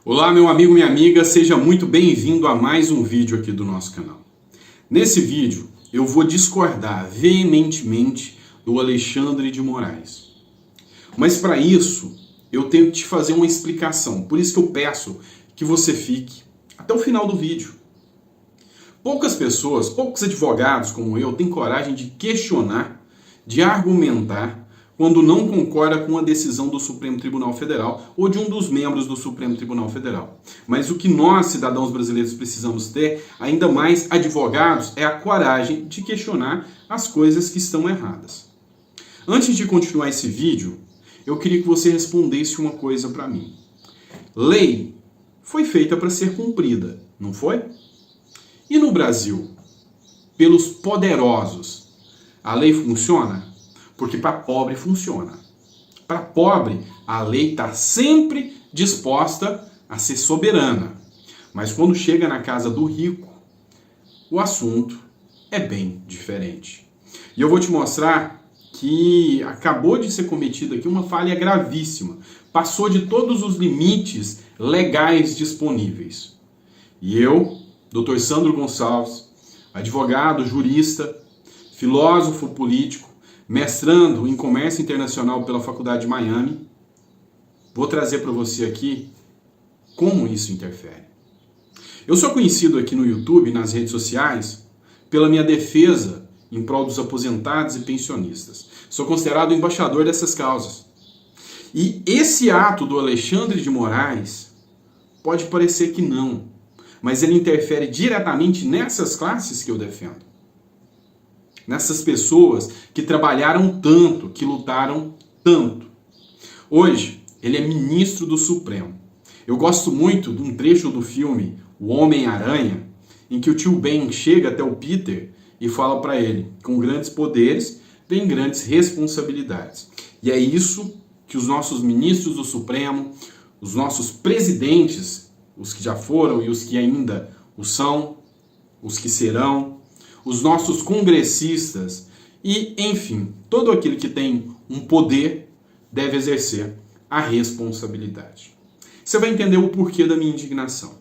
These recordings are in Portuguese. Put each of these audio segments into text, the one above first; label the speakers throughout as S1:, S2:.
S1: Olá, meu amigo, minha amiga, seja muito bem-vindo a mais um vídeo aqui do nosso canal. Nesse vídeo, eu vou discordar veementemente do Alexandre de Moraes. Mas para isso, eu tenho que te fazer uma explicação. Por isso que eu peço que você fique até o final do vídeo. Poucas pessoas, poucos advogados como eu, têm coragem de questionar, de argumentar, quando não concorda com a decisão do Supremo Tribunal Federal ou de um dos membros do Supremo Tribunal Federal. Mas o que nós, cidadãos brasileiros, precisamos ter, ainda mais advogados, é a coragem de questionar as coisas que estão erradas. Antes de continuar esse vídeo, eu queria que você respondesse uma coisa para mim. Lei foi feita para ser cumprida, não foi? E no Brasil, pelos poderosos, a lei funciona? Porque para pobre funciona. Para pobre, a lei está sempre disposta a ser soberana. Mas quando chega na casa do rico, o assunto é bem diferente. E eu vou te mostrar que acabou de ser cometida aqui uma falha gravíssima. Passou de todos os limites legais disponíveis. E eu, Dr. Sandro Gonçalves, advogado, jurista, filósofo político, mestrando em Comércio Internacional pela Faculdade de Miami, vou trazer para você aqui como isso interfere. Eu sou conhecido aqui no YouTube e nas redes sociais pela minha defesa em prol dos aposentados e pensionistas. Sou considerado embaixador dessas causas. E esse ato do Alexandre de Moraes pode parecer que não, mas ele interfere diretamente nessas classes que eu defendo. Nessas pessoas que trabalharam tanto, que lutaram tanto. Hoje, ele é ministro do Supremo. Eu gosto muito de um trecho do filme O Homem-Aranha, em que o tio Ben chega até o Peter e fala para ele, com grandes poderes, vem grandes responsabilidades. E é isso que os nossos ministros do Supremo, os nossos presidentes, os que já foram e os que ainda o são, os que serão, os nossos congressistas e, enfim, todo aquele que tem um poder deve exercer a responsabilidade. Você vai entender o porquê da minha indignação.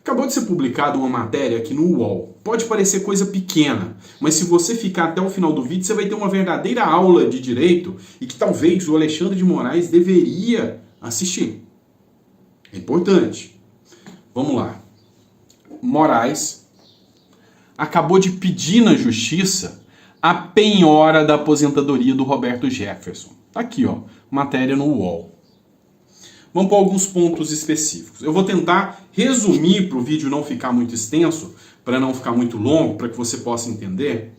S1: Acabou de ser publicada uma matéria aqui no UOL. Pode parecer coisa pequena, mas se você ficar até o final do vídeo, você vai ter uma verdadeira aula de direito e que talvez o Alexandre de Moraes deveria assistir. É importante. Vamos lá. Moraes acabou de pedir na justiça a penhora da aposentadoria do Roberto Jefferson. Tá aqui, ó, matéria no UOL. Vamos para alguns pontos específicos. Eu vou tentar resumir para o vídeo não ficar muito extenso, para não ficar muito longo, para que você possa entender.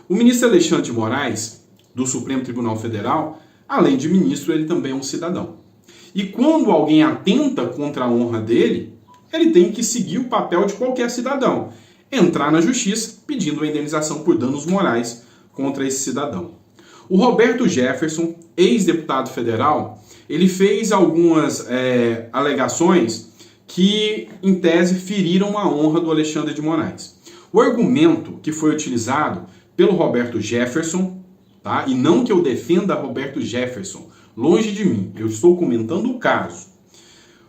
S1: O ministro Alexandre de Moraes, do Supremo Tribunal Federal, além de ministro, ele também é um cidadão. E quando alguém atenta contra a honra dele, ele tem que seguir o papel de qualquer cidadão. Entrar na justiça pedindo a indenização por danos morais contra esse cidadão. O Roberto Jefferson, ex-deputado federal, ele fez algumas alegações que, em tese, feriram a honra do Alexandre de Moraes. O argumento que foi utilizado pelo Roberto Jefferson, tá? E não que eu defenda Roberto Jefferson, longe de mim, eu estou comentando o caso.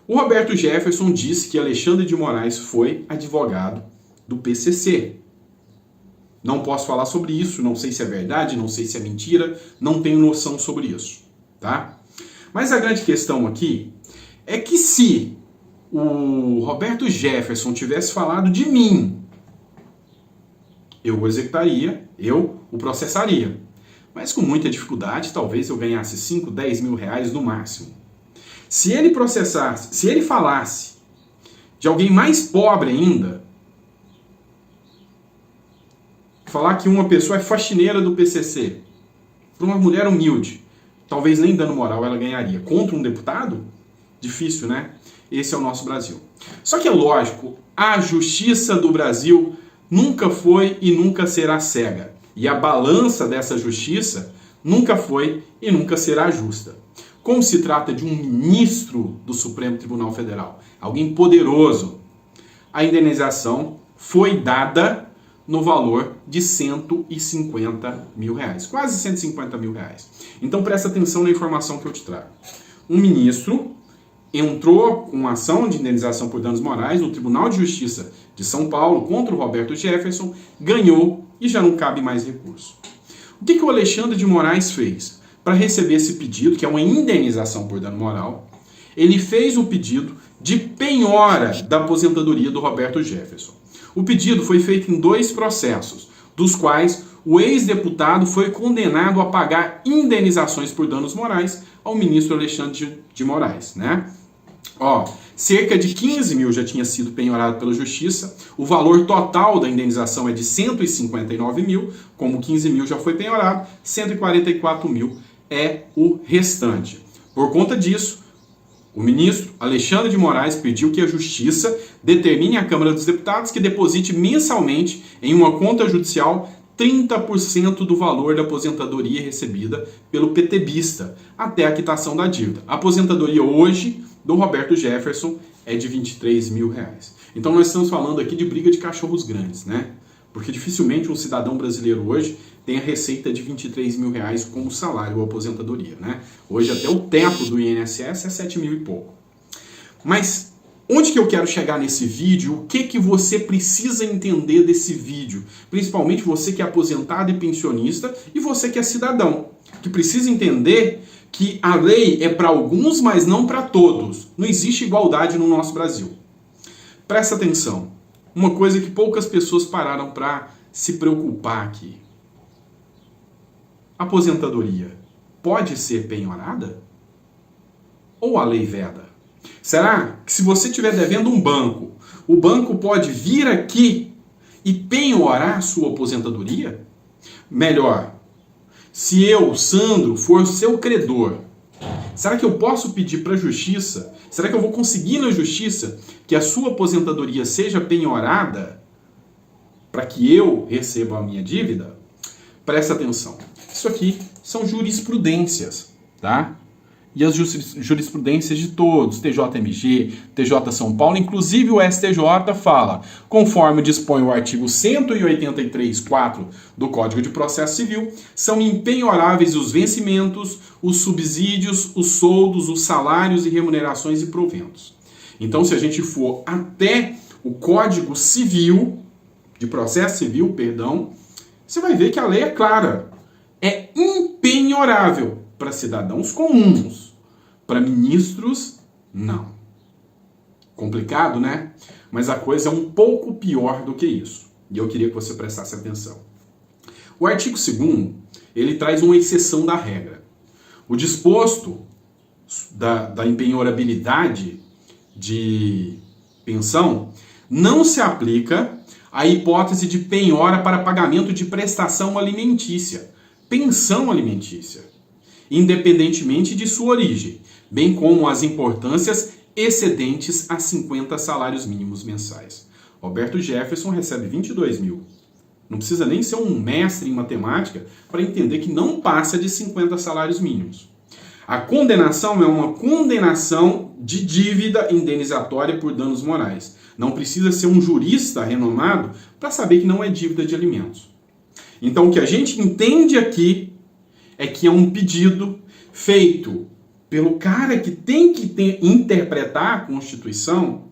S1: O Roberto Jefferson disse que Alexandre de Moraes foi advogado do PCC. Não posso falar sobre isso, não sei se é verdade, não sei se é mentira, não tenho noção sobre isso, tá? Mas a grande questão aqui é que se o Roberto Jefferson tivesse falado de mim, eu o executaria, eu o processaria. Mas com muita dificuldade, talvez eu ganhasse 5, 10 mil reais no máximo. Se ele processasse, se ele falasse de alguém mais pobre ainda, falar que uma pessoa é faxineira do PCC, para uma mulher humilde, talvez nem dando moral ela ganharia. Contra um deputado? Difícil, né? Esse é o nosso Brasil. Só que é lógico, a justiça do Brasil nunca foi e nunca será cega. E a balança dessa justiça nunca foi e nunca será justa. Como se trata de um ministro do Supremo Tribunal Federal, alguém poderoso, a indenização foi dada no valor de 150 mil reais, quase 150 mil reais. Então presta atenção na informação que eu te trago. Um ministro entrou com uma ação de indenização por danos morais no Tribunal de Justiça de São Paulo contra o Roberto Jefferson, ganhou e já não cabe mais recurso. O que o Alexandre de Moraes fez? Para receber esse pedido, que é uma indenização por dano moral, ele fez o pedido de penhora da aposentadoria do Roberto Jefferson. O pedido foi feito em 2 processos, dos quais o ex-deputado foi condenado a pagar indenizações por danos morais ao ministro Alexandre de Moraes, né? Cerca de 15 mil já tinha sido penhorado pela Justiça, o valor total da indenização é de 159 mil, como 15 mil já foi penhorado, 144 mil é o restante. Por conta disso, o ministro Alexandre de Moraes pediu que a Justiça determine à Câmara dos Deputados que deposite mensalmente em uma conta judicial 30% do valor da aposentadoria recebida pelo petebista até a quitação da dívida. A aposentadoria hoje do Roberto Jefferson é de 23 mil reais. Então nós estamos falando aqui de briga de cachorros grandes, né? Porque dificilmente um cidadão brasileiro hoje tem a receita de 23 mil reais como salário ou aposentadoria, né? Hoje até o teto do INSS é 7 mil e pouco. Mas onde que eu quero chegar nesse vídeo? O que você precisa entender desse vídeo? Principalmente você que é aposentado e pensionista e você que é cidadão, que precisa entender que a lei é para alguns, mas não para todos. Não existe igualdade no nosso Brasil. Presta atenção. Uma coisa que poucas pessoas pararam para se preocupar aqui. Aposentadoria pode ser penhorada? Ou a lei veda? Será que se você estiver devendo um banco, o banco pode vir aqui e penhorar a sua aposentadoria? Melhor, se eu, Sandro, for seu credor, será que eu posso pedir para a Justiça? Será que eu vou conseguir na Justiça que a sua aposentadoria seja penhorada para que eu receba a minha dívida? Presta atenção. Isso aqui são jurisprudências, tá? E as jurisprudências de todos, TJMG, TJ São Paulo, inclusive o STJ fala, conforme dispõe o artigo 183.4 do Código de Processo Civil, são impenhoráveis os vencimentos, os subsídios, os soldos, os salários e remunerações e proventos. Então, se a gente for até o Código Civil, de Processo Civil, perdão, você vai ver que a lei é clara. É impenhorável para cidadãos comuns. Para ministros, não. Complicado, né? Mas a coisa é um pouco pior do que isso. E eu queria que você prestasse atenção. O artigo 2º, ele traz uma exceção da regra. O disposto da empenhorabilidade de pensão não se aplica à hipótese de penhora para pagamento de prestação alimentícia, pensão alimentícia, independentemente de sua origem, bem como as importâncias excedentes a 50 salários mínimos mensais. Roberto Jefferson recebe 22 mil. Não precisa nem ser um mestre em matemática para entender que não passa de 50 salários mínimos. A condenação é uma condenação de dívida indenizatória por danos morais. Não precisa ser um jurista renomado para saber que não é dívida de alimentos. Então, o que a gente entende aqui é que é um pedido feito pelo cara que tem que interpretar a Constituição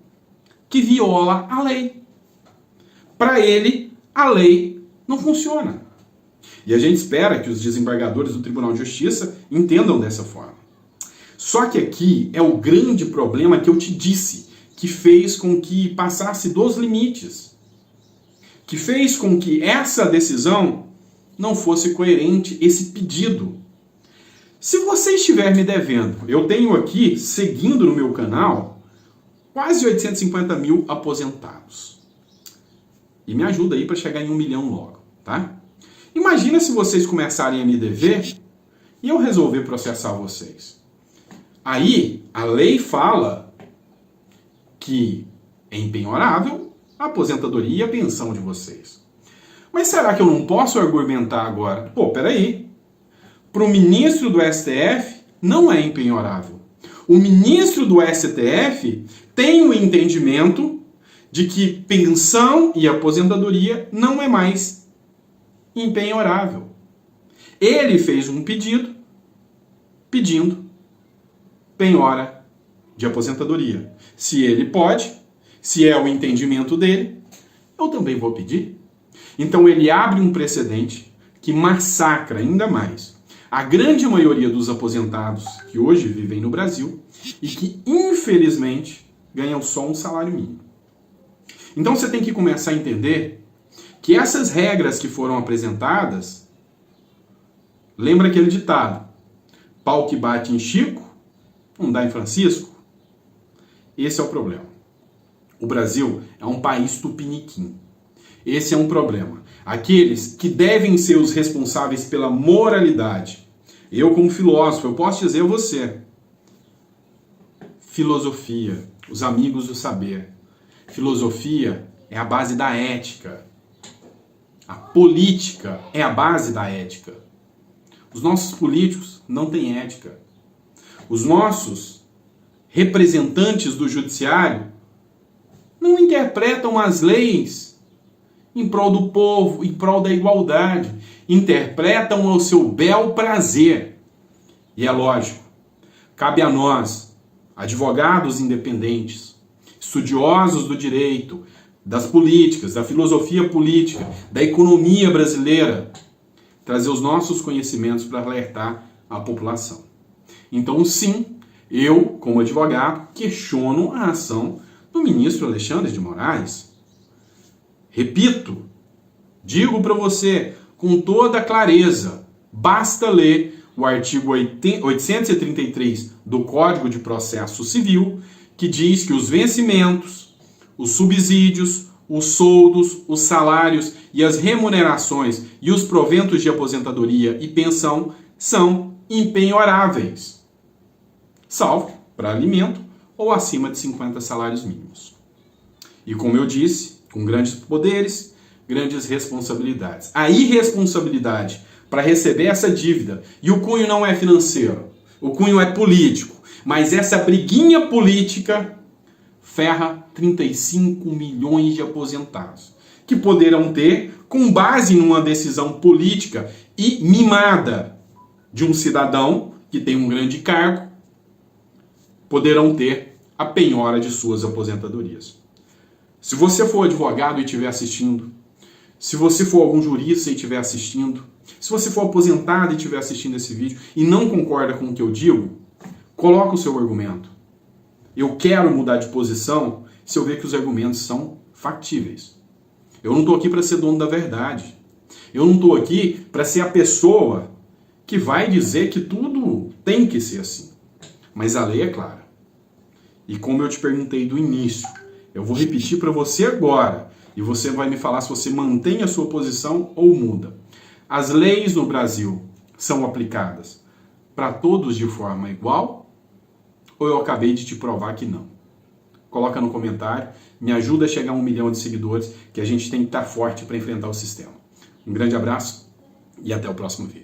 S1: que viola a lei. Para ele, a lei não funciona. E a gente espera que os desembargadores do Tribunal de Justiça entendam dessa forma. Só que aqui é o grande problema que eu te disse, que fez com que passasse dos limites, que fez com que essa decisão não fosse coerente, esse pedido. Se você estiver me devendo, eu tenho aqui, seguindo no meu canal, quase 850 mil aposentados. E me ajuda aí para chegar em 1 milhão logo, tá? Imagina se vocês começarem a me dever e eu resolver processar vocês. Aí, a lei fala que é impenhorável a aposentadoria e a pensão de vocês. Mas será que eu não posso argumentar agora? Pô, peraí. Para o ministro do STF, não é impenhorável. O ministro do STF tem o entendimento de que pensão e aposentadoria não é mais impenhorável. Ele fez um pedido pedindo penhora de aposentadoria. Se ele pode, se é o entendimento dele, eu também vou pedir. Então ele abre um precedente que massacra ainda mais a grande maioria dos aposentados que hoje vivem no Brasil e que, infelizmente, ganham só um salário mínimo. Então você tem que começar a entender que essas regras que foram apresentadas, lembra aquele ditado, pau que bate em Chico, não dá em Francisco? Esse é o problema. O Brasil é um país tupiniquim. Esse é um problema. Aqueles que devem ser os responsáveis pela moralidade. Eu, como filósofo, eu posso dizer a você. Filosofia, os amigos do saber. Filosofia é a base da ética. A política é a base da ética. Os nossos políticos não têm ética. Os nossos representantes do judiciário não interpretam as leis em prol do povo, em prol da igualdade. Interpretam ao seu bel prazer. E é lógico, cabe a nós, advogados independentes, estudiosos do direito, das políticas, da filosofia política, da economia brasileira, trazer os nossos conhecimentos para alertar a população. Então, sim, eu, como advogado, questiono a ação do ministro Alexandre de Moraes. Repito, digo para você com toda clareza, basta ler o artigo 833 do Código de Processo Civil, que diz que os vencimentos, os subsídios, os soldos, os salários e as remunerações e os proventos de aposentadoria e pensão são impenhoráveis, salvo para alimento ou acima de 50 salários mínimos. E como eu disse, com grandes poderes, grandes responsabilidades. A irresponsabilidade para receber essa dívida, e o cunho não é financeiro, o cunho é político, mas essa briguinha política ferra 35 milhões de aposentados, que poderão ter, com base numa decisão política e mimada de um cidadão que tem um grande cargo, poderão ter a penhora de suas aposentadorias. Se você for advogado e estiver assistindo, se você for algum jurista e estiver assistindo, se você for aposentado e estiver assistindo esse vídeo e não concorda com o que eu digo, coloca o seu argumento. Eu quero mudar de posição se eu ver que os argumentos são factíveis. Eu não estou aqui para ser dono da verdade. Eu não estou aqui para ser a pessoa que vai dizer que tudo tem que ser assim. Mas a lei é clara. E como eu te perguntei do início, eu vou repetir para você agora, e você vai me falar se você mantém a sua posição ou muda. As leis no Brasil são aplicadas para todos de forma igual? Ou eu acabei de te provar que não? Coloca no comentário, me ajuda a chegar a 1 milhão de seguidores, que a gente tem que estar forte para enfrentar o sistema. Um grande abraço e até o próximo vídeo.